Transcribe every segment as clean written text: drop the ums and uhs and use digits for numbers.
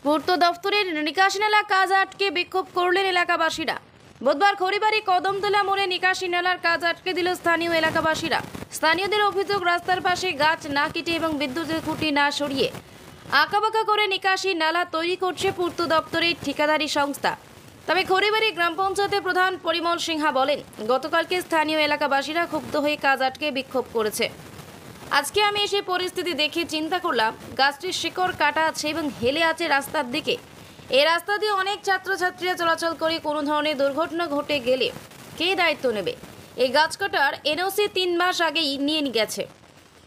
পূর্ত দফতরের নিকাশি নালা কাজ আটকে বিক্ষোভ করলেন এলাকাবাসীরা। বুধবার খড়িবাড়ি কদমতলা মোড়ে নিকাশি নালার কাজ আটকে দিল স্থানীয় এলাকাবাসীরা। স্থানীয়দের অভিযোগ, রাস্তার পাশে গাছ না কেটে এবং বিদ্যুতের খুঁটি না সরিয়ে আঁকাবাঁকা করে নিকাশি নালা তৈরি করছে পূর্ত দপ্তরের ঠিকাদারি সংস্থা। তবে খড়িবাড়ি গ্রাম পঞ্চায়েতের প্রধান পরিমল সিনহা বলেন, গতকালকে স্থানীয় এলাকাবাসীরা ক্ষুব্ধ হয়ে কাজ আটকে বিক্ষোভ করেছে। আজকে আমি এসে পরিস্থিতি দেখে চিন্তা করলাম, গাছটির শিকড় কাটা আছে এবং হেলে আছে রাস্তার দিকে। এই রাস্তা দিয়ে অনেক ছাত্রছাত্রীরা চলাচল করে, কোনো ধরনের দুর্ঘটনা ঘটে গেলে কে দায়িত্ব নেবে? এই গাছ কাটার এনওসি 3 মাস আগেই নিয়ে গেছে,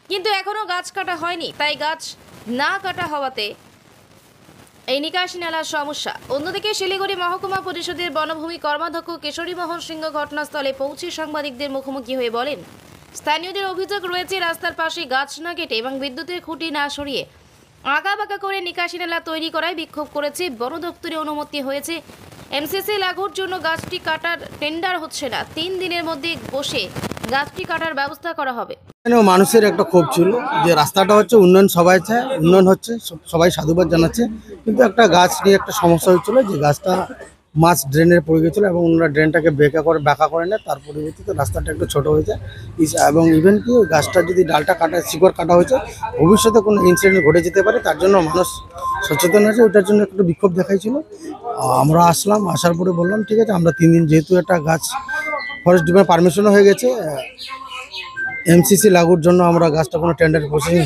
কিন্তু এখনও গাছ কাটা হয়নি। তাই গাছ না কাটা হওয়াতে এই নিকাশি নালার সমস্যা। অন্যদিকে শিলিগুড়ি মহকুমা পরিষদের বনভূমি কর্মাধ্যক্ষ কেশরী মোহন সিংহ ঘটনাস্থলে পৌঁছে সাংবাদিকদের মুখোমুখি হয়ে বলেন, স্থানীয়দের অভিযোগ রয়েছে, রাস্তার পাশে গাছ না কেটে এবং বিদ্যুতের খুঁটি না সরিয়ে আঁকাবাঁকা করে নিকাশি নালা তৈরি করায় বিক্ষোভ করেছে। বন দপ্তরে অনুমতি হয়েছে, এমসিসি লাগুর জন্য গাছটি কাটার টেন্ডার হচ্ছে না। 3 দিনের মধ্যে বসে গাছটি কাটার ব্যবস্থা করা হবে। মানুষের একটা ক্ষোভ ছিল যে রাস্তাটা হচ্ছে উন্নয়ন, সবাই চায় উন্নয়ন হচ্ছে, সবাই সাধুবাদ জানাচ্ছে, কিন্তু একটা গাছ নিয়ে একটা সমস্যা হয়েছিল যে গাছটা মাছ ড্রেনের পড়ে গেছিলো এবং ওনারা ড্রেনটাকে বাঁকা করে নেয়। তার পরিবর্তিতে রাস্তাটা একটু ছোটো হয়েছে এবং ইভেন কি ওই গাছটা যদি ডালটা কাটা, শিকড় কাটা হয়েছে, ভবিষ্যতে কোনো ইনসিডেন্ট ঘটে যেতে পারে, তার জন্য মানুষ সচেতন আছে। ওটার জন্য একটু বিক্ষোভ দেখাইছিল। আমরা আসলাম, আসার পরে বললাম ঠিক আছে, আমরা 3 দিন, যেহেতু একটা গাছ ফরেস্ট ডিপার্টমেন্ট পারমিশনও হয়ে গেছে, এমসিসি লাগুর জন্য আমরা গাছটা কোনো টেন্ডার প্রসেসিং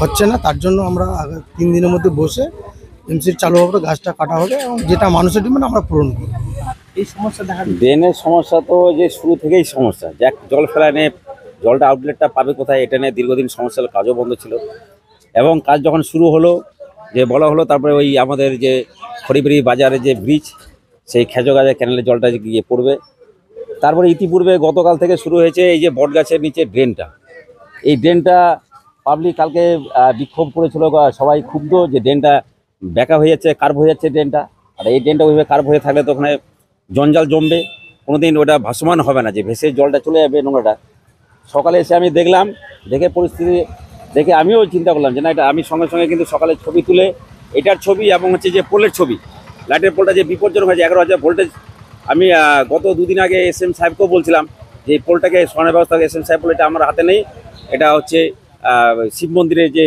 হচ্ছে না, তার জন্য আমরা 3 দিনের মধ্যে বসে এমসিসি চালু হবে, গাছটা কাটা হবে এবং যেটা মানুষের ডিমান্ড আমরা পূরণ করব। এই সমস্যা দেখা ড্রেনের সমস্যা তো যে শুরু থেকেই সমস্যা, যে জল ফেলা নিয়ে জলটা আউটলেটটা পাবে কোথায়, এটা নিয়ে দীর্ঘদিন সমস্যা, কাজও বন্ধ ছিল। এবং কাজ যখন শুরু হলো, যে বলা হলো, তারপরে ওই আমাদের যে খড়িবাড়ি বাজারে যে ব্রিজ, সেই খেজোগাজা ক্যানেলে জলটা গিয়ে পড়বে। তারপরে ইতিপূর্বে গতকাল থেকে শুরু হয়েছে এই যে বটগাছের নিচে ড্রেনটা। এই ড্রেনটা পাবলিক কালকে বিক্ষোভ করেছিল, সবাই ক্ষুব্ধ যে ড্রেনটা বেঁকা হয়ে যাচ্ছে, কার্ভ হয়ে যাচ্ছে ড্রেনটা। আর এই ড্রেনটা ওইভাবে কার্ভ হয়ে থাকলে তো ওখানে জঞ্জাল জমবে, কোনোদিন ওটা ভাসমান হবে না, যে ভেসে জলটা চলে যাবে নোংরাটা। সকালে এসে আমি দেখলাম, দেখে পরিস্থিতি দেখে আমিও চিন্তা করলাম যে না, এটা আমি সঙ্গে সঙ্গে কিন্তু সকালে ছবি তুলে, এটার ছবি এবং হচ্ছে যে পোলের ছবি, লাইটের পোলটা যে বিপজ্জনক হয়েছে, 11,000 ভোল্টেজ। আমি গত 2 দিন আগে SM সাহেবকেও বলছিলাম যে এই পোলটাকে সরানোর ব্যবস্থা। SM সাহেব বলে এটা আমার হাতে নেই, এটা হচ্ছে শিব মন্দিরে যে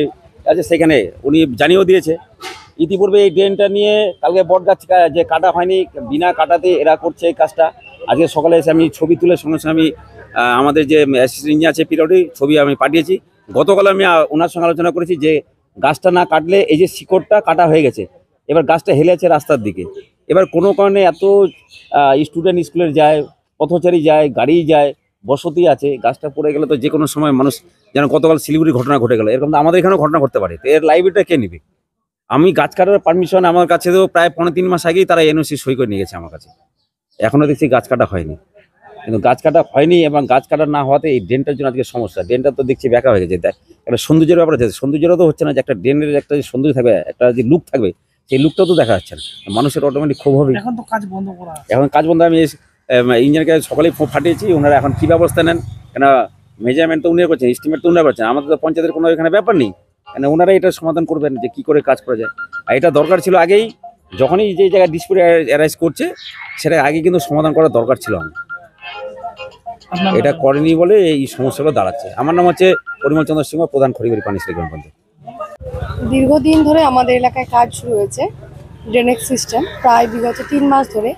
আছে সেখানে উনি জানিয়েও দিয়েছে। ইতিপূর্বে এই ড্রেনটা নিয়ে কালকে বট গাছ যে কাটা হয়নি, বিনা কাটাতে এরা করছে এই কাজটা। আজকে সকালে এসে আমি ছবি তুলে সঙ্গে সঙ্গে আমি আমাদের যে অ্যাসিস্ট্যান্ট ইঞ্জিনিয়ার আছে পিরিয়ডি, ছবি আমি পাঠিয়েছি। গতকাল আমি ওনার সঙ্গে আলোচনা করেছি যে গাছটা না কাটলে, এই যে শিকড়টা কাটা হয়ে গেছে, এবার গাছটা হেলে আছে রাস্তার দিকে। এবার কোনো কারণে এত স্টুডেন্ট স্কুলের যায়, পথচারী যায়, গাড়ি যায়, বসতি আছে, গাছটা পড়ে গেলে তো যে কোনো সময় মানুষ, যেন গতকাল শিলিগুড়ি ঘটনা ঘটে গেল, এরকম তো আমাদের এখানেও ঘটনা ঘটতে পারে। তো এর লাইবিলিটিটা কে নেবে? আমি গাছ কাটার পারমিশন আমার কাছে তো প্রায় 3 মাস আগেই তারা এনওসি সই করে নিয়ে গেছে আমার কাছে, এখনও দেখছি গাছ কাটা হয়নি। কিন্তু গাছ কাটা হয়নি এবং গাছ কাটা না হওয়াতে এই ড্রেনটার জন্য আজকে সমস্যা। ড্রেনটা তো দেখছি বেঁকা হয়ে গেছে, একটা সৌন্দর্যের ব্যাপার আছে, সৌন্দর্যও তো হচ্ছে না, যে একটা ড্রেনের একটা যে সৌন্দর্য থাকবে, একটা যে লুক থাকবে, সেই লুকটাও তো দেখা যাচ্ছে না। মানুষের অটোমেটিক ক্ষোভ হবে। এখন তো কাজ বন্ধ করা, এখন কাজ বন্ধ। আমি ইঞ্জিনিয়ারকে সকালেই ফাটিয়েছি, ওনারা এখন কী ব্যবস্থা নেন, কেন মেজারমেন্ট তো উনি করছেন, এস্টিমেট তো উনি করছেন, আমাদের তো পঞ্চায়েতের কোনো এখানে ব্যাপার নেই। কেন ওনারা এটা সমাধান করবেন যে কী করে কাজ করা যায়। আর এটা দরকার ছিল আগেই, যখনই যে জায়গায় ডিসপিউট অ্যারাইজ করছে সেটা আগে কিন্তু সমাধান করা দরকার ছিল। এটা করেনি বলে এই সমস্যাগুলো দাঁড়াচ্ছে। আমার নাম হচ্ছে পরিমল চন্দ্র সিংহ, প্রধান খড়িবাড়ি পানিসাগর গ্রাম পঞ্চায়েত। দীর্ঘদিন ধরে আমাদের এলাকায় কাজ শুরু হয়েছে ড্রেনেজ সিস্টেম, প্রায় বিগত 3 মাস ধরে,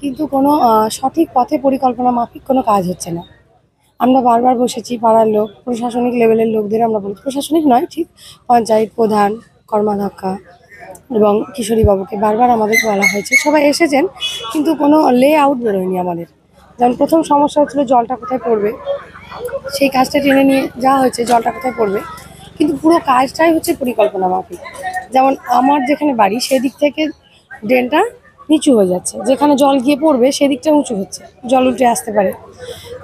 কিন্তু কোনো সঠিক পথে পরিকল্পনা মাফিক কোনো কাজ হচ্ছে না। আমরা বারবার বসেছি, পাড়ার লোক, প্রশাসনিক লেভেলের লোকদের আমরা বলি, প্রশাসনিক নয় ঠিক, পঞ্চায়েত প্রধান, কর্মাধ্যক্ষা এবং কিশোরীবাবুকে বারবার আমাদের বলা হয়েছে, সবাই এসেছেন, কিন্তু কোনো লে আউট বেরোয়নি আমাদের। যেমন প্রথম সমস্যা হচ্ছিলো জলটা কোথায় পড়বে, সেই কাজটা টেনে নিয়ে যাওয়া হয়েছে, জলটা কোথায় পড়বে, কিন্তু পুরো কাজটাই হচ্ছে পরিকল্পনা মাফিক। যেমন আমার যেখানে বাড়ি সেদিক থেকে ড্রেনটা নিচু হয়ে যাচ্ছে, যেখানে জল গিয়ে পড়বে সেদিকটা উঁচু হচ্ছে, জল উল্টে আসতে পারে।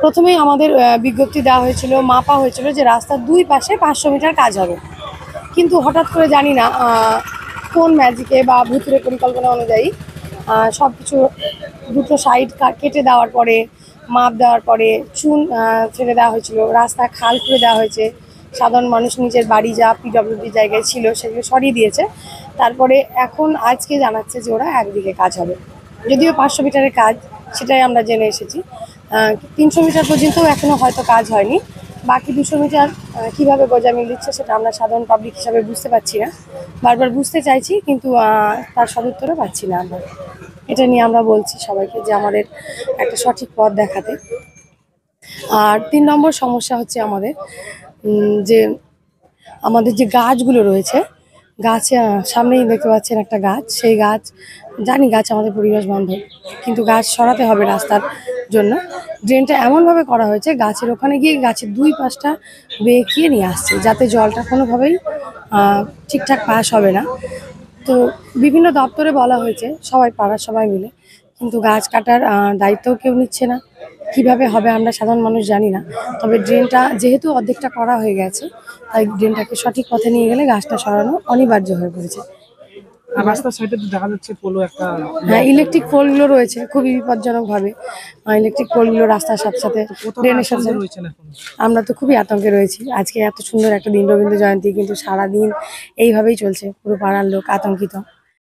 প্রথমেই আমাদের বিজ্ঞপ্তি দেওয়া হয়েছিল, মাপা হয়েছিল যে রাস্তার 2 পাশে 500 মিটার কাজ হবে, কিন্তু হঠাৎ করে জানি না কোন ম্যাজিকে বা ভুতুরে পরিকল্পনা অনুযায়ী সব কিছু দুটো সাইড কেটে দেওয়ার পরে, মাপ দেওয়ার পরে চুন ফেলে দেওয়া হয়েছিল, রাস্তা খাল করে দেওয়া হয়েছে, সাধারণ মানুষ নিজের বাড়ি যা পিডব্লিউডি জায়গায় ছিল সেগুলো সরিয়ে দিয়েছে, তারপরে এখন আজকে জানাচ্ছে যে ওরা একদিকে কাজ হবে, যদিও 500 মিটারের কাজ, সেটাই আমরা জেনে এসেছি। 300 মিটার পর্যন্ত এখনো হয়তো কাজ হয়নি, বাকি 200 মিটার কিভাবে গজামিল দিচ্ছে সেটা আমরা সাধারণ পাবলিক হিসাবে বুঝতে পারছি না। বারবার বুঝতে চাইছি কিন্তু তার সদুত্তরও পাচ্ছি না আমরা। এটা নিয়ে আমরা বলছি সবাইকে যে আমাদের একটা সঠিক পথ দেখাতে। আর 3 নম্বর সমস্যা হচ্ছে আমাদের যে আমাদের যে গাছগুলো রয়েছে, গাছে সামনেই দেখতে পাচ্ছেন একটা গাছ, সেই গাছ, জানি গাছ আমাদের পরিবেশ বান্ধব, কিন্তু গাছ সরাতে হবে রাস্তার জন্য। ড্রেনটা এমনভাবে করা হয়েছে গাছের ওখানে গিয়ে গাছের 2 পাশটা বেঁকিয়ে নিয়ে আসছে, যাতে জলটা কোনোভাবেই ঠিকঠাক পাস হবে না। তো বিভিন্ন দপ্তরে বলা হয়েছে, সবাই পাড়ার সবাই মিলে, কিন্তু গাছ কাটার দায়িত্বও কেউ নিচ্ছে না। কিভাবে হবে আমরা সাধারণ মানুষ জানি না। তবে ড্রেনটা যেহেতু অর্ধেকটা করা হয়ে গেছে, তাই ড্রেনটাকে সঠিক পথে নিয়ে গেলে গাছটা সরানো অনিবার্য হয়ে পড়েছে। আর রাস্তার সাইডে তো দেখা যাচ্ছে পোলো একটা। হ্যাঁ, ইলেকট্রিক পোলগুলো রয়েছে খুবই বিপজ্জনকভাবে। ইলেকট্রিক পোলগুলো রাস্তার সাথে সাথে ড্রেনের সাথে সাথে। রয়েছেন এখন। আমরা তো খুবই আতঙ্কে রয়েছি। আজকে এত সুন্দর একটা দিন, রবীন্দ্র জয়ন্তী, কিন্তু সারাদিন এইভাবেই চলছে, পুরো পাড়ার লোক আতঙ্কিত।